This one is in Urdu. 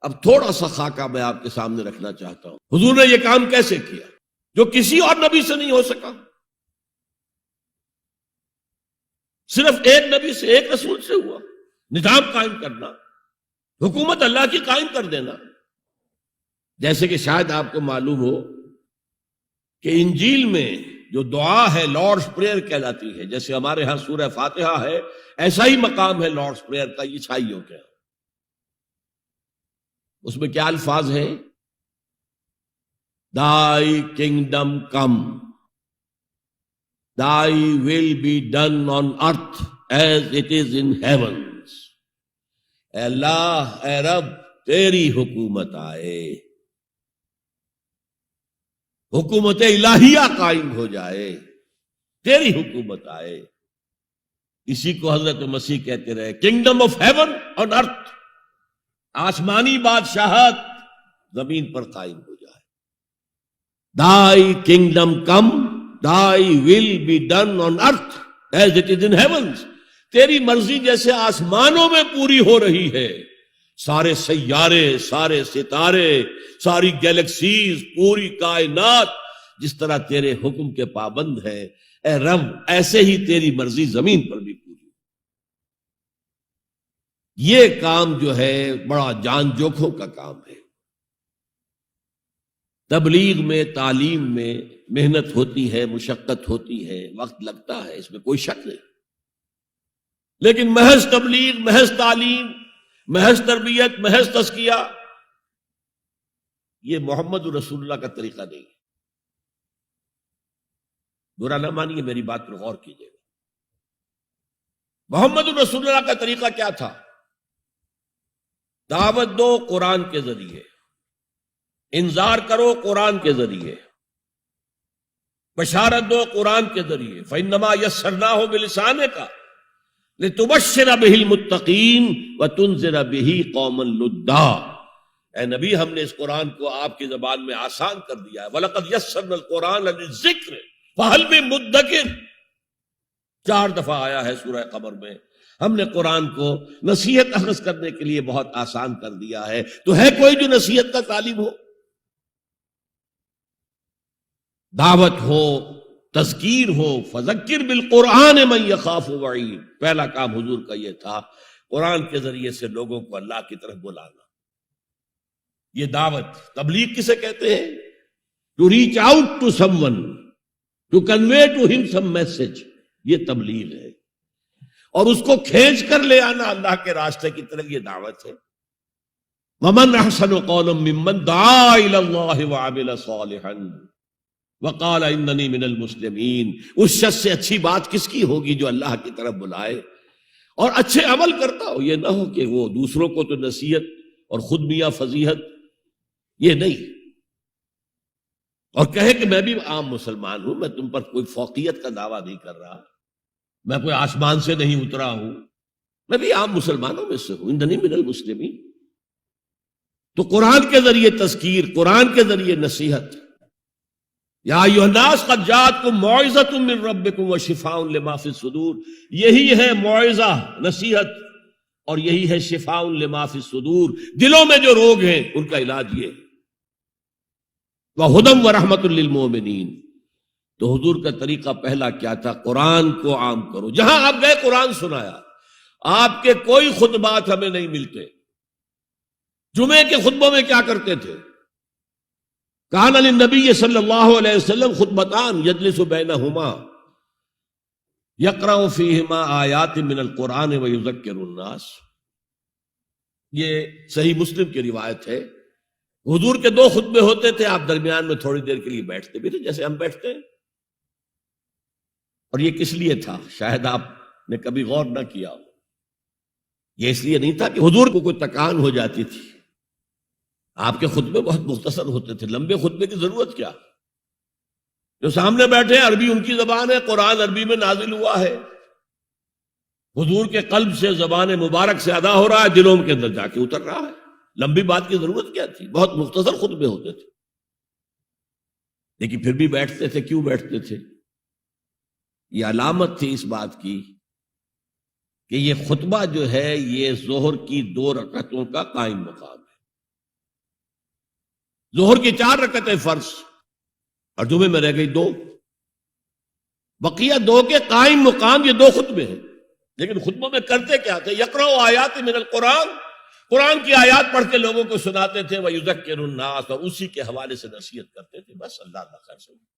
اب تھوڑا سا خاکہ میں آپ کے سامنے رکھنا چاہتا ہوں. حضور نے یہ کام کیسے کیا جو کسی اور نبی سے نہیں ہو سکا؟ صرف ایک نبی سے، ایک رسول سے ہوا. نظام قائم کرنا، حکومت اللہ کی قائم کر دینا. جیسے کہ شاید آپ کو معلوم ہو کہ انجیل میں جو دعا ہے لارڈس پریئر کہلاتی ہے، جیسے ہمارے ہاں سورہ فاتحہ ہے، ایسا ہی مقام ہے لارڈس پریئر کا عیسائیوں کے. اس میں کیا الفاظ ہیں؟ Thy kingdom come, Thy will be done on earth as it is in heavens. اے اللہ، اے رب، تیری حکومت آئے، حکومت الہیہ قائم ہو جائے، تیری حکومت آئے. اسی کو حضرت مسیح کہتے رہے، کنگڈم آف ہیون آن ارتھ، آسمانی بادشاہت زمین پر قائم ہو جائے. Thy kingdom come, Thy will be done on earth as it is in heavens. تیری مرضی جیسے آسمانوں میں پوری ہو رہی ہے، سارے سیارے، سارے ستارے، ساری گیلیکسیز، پوری کائنات جس طرح تیرے حکم کے پابند ہے، اے رب ایسے ہی تیری مرضی زمین پر بھی پوری. یہ کام جو ہے بڑا جان جوکھوں کا کام ہے. تبلیغ میں، تعلیم میں محنت ہوتی ہے، مشقت ہوتی ہے، وقت لگتا ہے، اس میں کوئی شک نہیں. لیکن محض تبلیغ، محض تعلیم، محض تربیت، محض تزکیہ، یہ محمد رسول اللہ کا طریقہ نہیں ہے. برا نہ مانیے، میری بات پر غور کیجیے. محمد رسول اللہ کا طریقہ کیا تھا؟ دعوت دو قرآن کے ذریعے، انذار کرو قرآن کے ذریعے، بشارت دو قرآن کے ذریعے. فَإِنَّمَا يَسَّرْنَاهُ بِلِسَانِكَ لِتُبَشِّرَ بِهِ الْمُتَّقِينَ وَتُنذِرَ بِهِ قَوْمًا لُدًّا. اے نبی، ہم نے اس قرآن کو آپ کی زبان میں آسان کر دیا ہے. وَلَقَدْ يَسَّرْنَا الْقُرْآنَ لِلذِّكْرِ فَهَلْ مِن مُدَّكِرٍ. 4 دفعہ آیا ہے سورہ قمر میں. ہم نے قرآن کو نصیحت اخذ کرنے کے لیے بہت آسان کر دیا ہے. تو ہے کوئی جو نصیحت کا طالب ہو؟ دعوت ہو، تذکیر ہو، فذکر بالقرآن من یخاف وعید. پہلا کام حضور کا یہ تھا، قرآن کے ذریعے سے لوگوں کو اللہ کی طرف بلانا. یہ دعوت، تبلیغ کسے کہتے ہیں؟ To reach out to someone, to convey to ہم سم میسج، یہ تبلیغ ہے. اور اس کو کھینچ کر لے آنا اللہ کے راستے کی طرف، یہ دعوت ہے. ومن احسن قولا ممن دعا الی اللہ وعمل صالحا وقال اننی من المسلمین. اس شخص سے اچھی بات کس کی ہوگی جو اللہ کی طرف بلائے اور اچھے عمل کرتا ہو. یہ نہ ہو کہ وہ دوسروں کو تو نصیحت اور خود میاں فضیحت، یہ نہیں. اور کہے کہ میں بھی عام مسلمان ہوں، میں تم پر کوئی فوقیت کا دعویٰ نہیں کر رہا، میں کوئی آسمان سے نہیں اترا ہوں، میں بھی عام مسلمانوں میں سے ہوں. اننی من المسلمین. تو قرآن کے ذریعے تذکیر، قرآن کے ذریعے نصیحت. یا ایھا الناس قد جاءتکم موعظۃ من ربکم وشفاء لما فی الصدور. یہی ہے موعظہ، نصیحت، اور یہی ہے شفاء لما فی الصدور. دلوں میں جو روگ ہیں ان کا علاج یہ ہے. وہدی ورحمۃ للمؤمنین. تو حضور کا طریقہ پہلا کیا تھا؟ قرآن کو عام کرو. جہاں آپ گئے قرآن سنایا. آپ کے کوئی خطبات ہمیں نہیں ملتے. جمعے کے خطبوں میں کیا کرتے تھے؟ کان للنبی صلی اللہ علیہ وسلم خطبتان یجلس بینہما یقرأ فیہما آیات من القرآن ویذکر الناس. یہ صحیح مسلم کی روایت ہے. حضور کے 2 خطبے ہوتے تھے، آپ درمیان میں تھوڑی دیر کے لیے بیٹھتے بھی تھے جیسے ہم بیٹھتے ہیں. اور یہ کس لیے تھا؟ شاید آپ نے کبھی غور نہ کیا ہو. یہ اس لیے نہیں تھا کہ حضور کو کوئی تکان ہو جاتی تھی. آپ کے خطبے بہت مختصر ہوتے تھے. لمبے خطبے کی ضرورت کیا؟ جو سامنے بیٹھے ہیں عربی ان کی زبان ہے، قرآن عربی میں نازل ہوا ہے، حضور کے قلب سے زبان مبارک سے ادا ہو رہا ہے، دلوں کے اندر جا کے اتر رہا ہے. لمبی بات کی ضرورت کیا تھی؟ بہت مختصر خطبے ہوتے تھے. لیکن پھر بھی بیٹھتے تھے. کیوں بیٹھتے تھے؟ یہ علامت تھی اس بات کی کہ یہ خطبہ جو ہے یہ ظہر کی 2 رکعتوں کا قائم مقام ہے. ظہر کی 4 رکعتیں فرض اور جمعے میں رہ گئی 2، بقیہ 2 کے قائم مقام یہ 2 خطبے ہیں۔ لیکن خطبوں میں کرتے کیا تھے؟ یقرأ آیات من القرآن، قرآن کی آیات پڑھ کے لوگوں کو سناتے تھے، وَيُذَكِّرُ النَّاسَ، اور اسی کے حوالے سے نصیحت کرتے تھے، بس۔ اللہ کا خیر سے